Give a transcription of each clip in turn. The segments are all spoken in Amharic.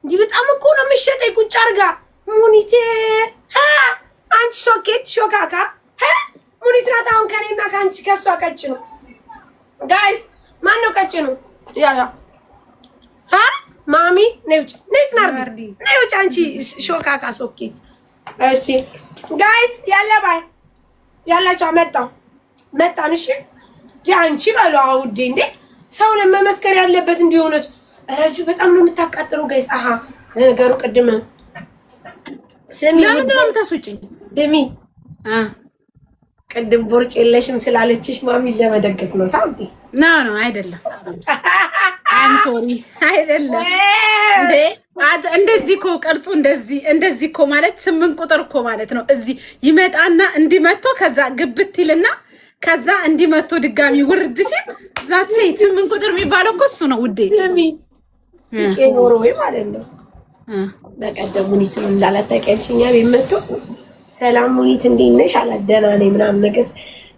እንዲህ በጣም እኮ ነው የምትሸጠኝ ቁጭ አድርጋ ሙኒቴ አንቺ ሶኬት ሾካካ ሙኒት ናት። አሁን ከኔና ከአንቺ ከሷ ቀጭኑ ጋይስ ማን ነው ቀጭኑ? ያላ ማሚ ነውጭ ነጭ ናርዲ ነውጭ አንቺ ሾካካ ሶኬት። እሺ ጋይስ ያለ ባይ ያላችሁ መጣን። እሺ ያንቺ በለው አውዴ እንዴ ሰው ለመመስከር ያለበት እንዲሆነች ረጁ በጣም ነው የምታቃጥለው ጋይስ። አሃ ነገሩ ቅድም ስሚ ለምን ታስወጪኝ? ስሚ ቅድም ቦርጭ የለሽም ስላለችሽ ማሚ ለመደገፍ ነው ሳውዲ ነው አይደለም። አይም ሶሪ አይደለም እንዴ እንደዚህ እኮ ቅርጹ እንደዚህ እኮ ማለት 8 ቁጥር እኮ ማለት ነው። እዚህ ይመጣና እንዲመቶ ከዛ ግብት ይልና ከዛ እንዲመቶ ድጋሚ ውርድ ሲል ዛት 8 ቁጥር የሚባለው እኮ እሱ ነው ውዴ። ስሚ ይቄኖሮ ወይ ማለት ነው። በቀደም ሙኒት እንዳላጠቀልሽኛ ቢመጡ ሰላም ሙኒት እንዴት ነሽ አላት። ደህና ነኝ ምናምን ነገር።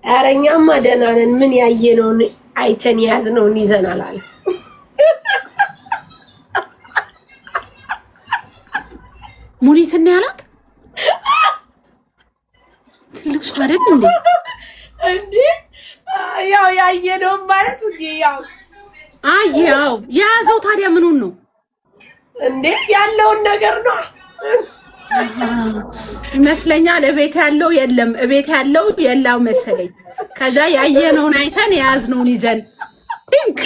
ኧረ እኛማ ደህና ነን፣ ምን ያየነውን አይተን ያዝነውን ይዘናል አለ። ሙኒት እና ያላት ትልቅ ሰው አይደል እንዴ? እንዴ ያው ያየነውን ማለት እንዴ ያው ያው ያዘው። ታዲያ ምኑን ነው እንዴ? ያለውን ነገር ነው ይመስለኛል። እቤት ያለው የለም፣ እቤት ያለው የላው መሰለኝ። ከዛ ያየነውን አይተን የያዝነውን ይዘን ፒንክ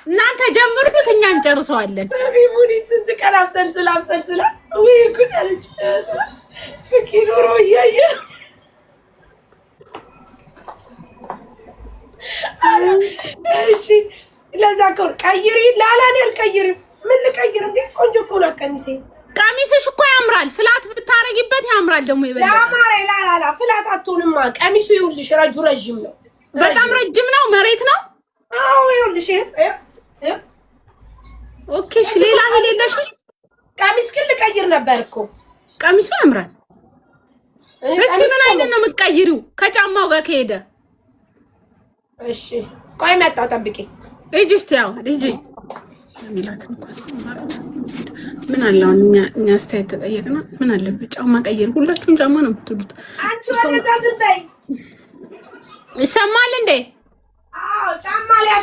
እናንተ ጀምሩት፣ እኛ እንጨርሰዋለን። ሙኒት ስንት ቀን አብሰልስላ ወይ ጉድ አለች። ፍቂ ኖሮ እያየ እሺ ለዛ ከሆነ ቀይሪ ላላኔ አልቀይርም። ምን ልቀይር እንዴ? ቆንጆ እኮ ነው ቀሚሴ። ቀሚስሽ እኮ ያምራል። ፍላት ብታረጊበት ያምራል። ደግሞ ይበላል። ያማረ ላላላ ፍላት አትሆንማ። ቀሚሱ ይኸውልሽ ረጅም ነው፣ በጣም ረጅም ነው። መሬት ነው። አዎ ይኸውልሽ ኦኬ። እሺ ሌላ ሄደለሽ ቀሚስ ግን ልቀይር ነበር እኮ። ቀሚሱ ያምራል። እስቲ ምን አይነት ነው የምትቀይሪው? ከጫማው ጋር ከሄደ እሺ ቆይ መጣው ጠብቂ። ልጅ እስቲ ያው ልጅ ምን አለው እኛ አስተያየት ተጠየቅና ምን አለበት ጫማ ቀይር። ሁላችሁም ጫማ ነው የምትሉት። አንቺ ወደዛ ዝም በይ። ይሰማል እንዴ? አዎ ጫማ ላይ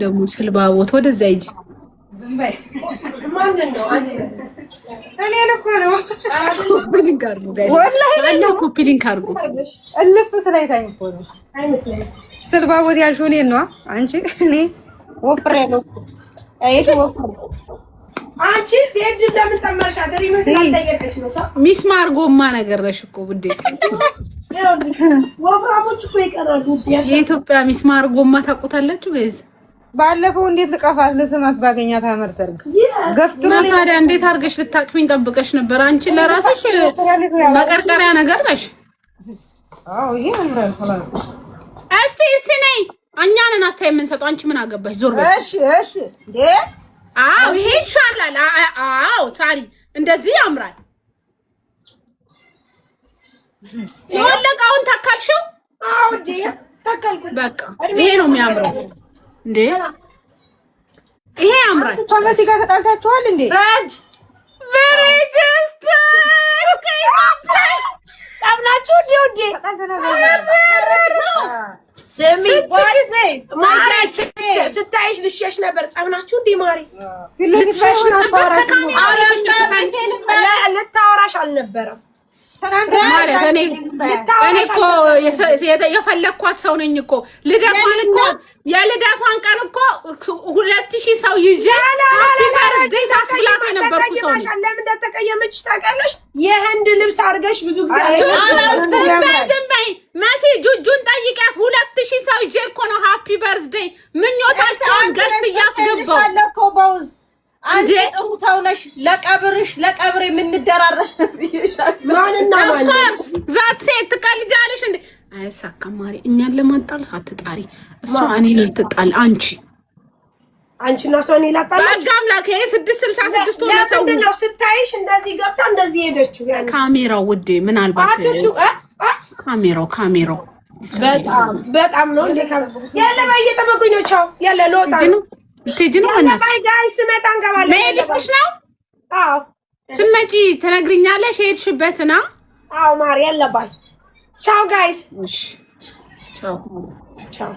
ደግሞ ስልባቦት ወደዛ ሂጂ። ዝም በይ። ማን ነው አንቺ? እኔ እኮ ነው ፒሊንክ አድርጉ ጋይስ። ወላሂ እኔ እኮ ፒሊንክ አድርጉ። እልፍ ስላይታኝ እኮ ነው አይመስልም። ስልባቦት ያልሽው እኔን ነው አንቺ። እኔ ወፍሬ ነው አይሽ ወፍሬ አንቺ ዜድ ለምን ተመርሻ ገሪ ምን ታጠየቀሽ ነው? ሚስማር ጎማ ነገር ነሽ እኮ ውዴ። ወፍራሞች እኮ ይቀራሉ። የኢትዮጵያ ሚስማር ጎማ ታውቁታላችሁ ጋይስ? ባለፈው እንዴት ልቀፋት ለስማት ባገኛት አመር ሰርግ ገፍትሮ ታዲያ እንዴት አድርገሽ ልታቅፊኝ ጠብቀሽ ነበር? አንቺ ለራስሽ መቀርቀሪያ ነገር ነሽ። አዎ ይሄ አምራል ሆላል። እስቲ ነይ እኛንን አስተያየት የምንሰጠው አንቺ ምን አገባሽ? ዞር በይ። እሺ እንዴ አዎ ይሄ ይሻላል። አዎ ሳሪ እንደዚህ ያምራል። የወለቀውን ተካልሽው? አዎ እንዴ ተካልኩት። በቃ ይሄ ነው የሚያምረው እንዴ ይሄ ያምራል። ተመሲ ጋር ተጣልታችኋል እንዴ? ረጅ በሬጅስተር ታብላችሁ እንዴ? ስሚ ማሪ ስታይሽ ልሽሽ ነበር። ጸብናችሁ እንዴ ማሪ? ልታወራሽ አልነበረም። እኔ እኮ የፈለኳት ሰው ነኝ እኮ። ልደቷን እኮ የልደቷን ቀን እኮ 2000 ሰው ይዤ ታስብላት የነበርኩ ሰው ነኝ። ለምን እንደተቀየመች ታውቂያለሽ? የህንድ ልብስ አድርገሽ ብዙ ጊዜ ዝም በይ መሲ። ጁጁን ጠይቂያት። 2000 ሰው ይዤ እኮ ነው ሃፒ በርዝዴይ ምኞታቸውን ገዝት እያስገባው። አንቺ ጥሩ ሰው ነሽ። ለቀብር የምንደራረስ ማንና ማን ዛት ሴት ትቀልጃለሽ እንዴ? አይሳካም ማሪ። እኛን ለማጣል አትጣሪ። እሷ እኔን ልትጣል አንቺና እሷ እኔን ላጣላችሁ። በጋምላክ 666 ሆነ ሰው ነው ስታይሽ እንደዚህ ገብታ እንደዚህ ሄደችው። ያን ካሜራው ውዴ ምናልባት ካሜራው በጣም ነው እንዴ? ያለ ባየጠበቁኝ ነው። ቻው ያለ ለወጣ ልትሄጂ ነው? ባይ ጋይስ ስመጣ እንገባለን። መሄድሽ ነው? አዎ ስትመጪ ትነግሪኛለሽ የሄድሽበትና። አዎ ማር ያለባይ። ቻው ጋይስ። እሺ ቻው ቻው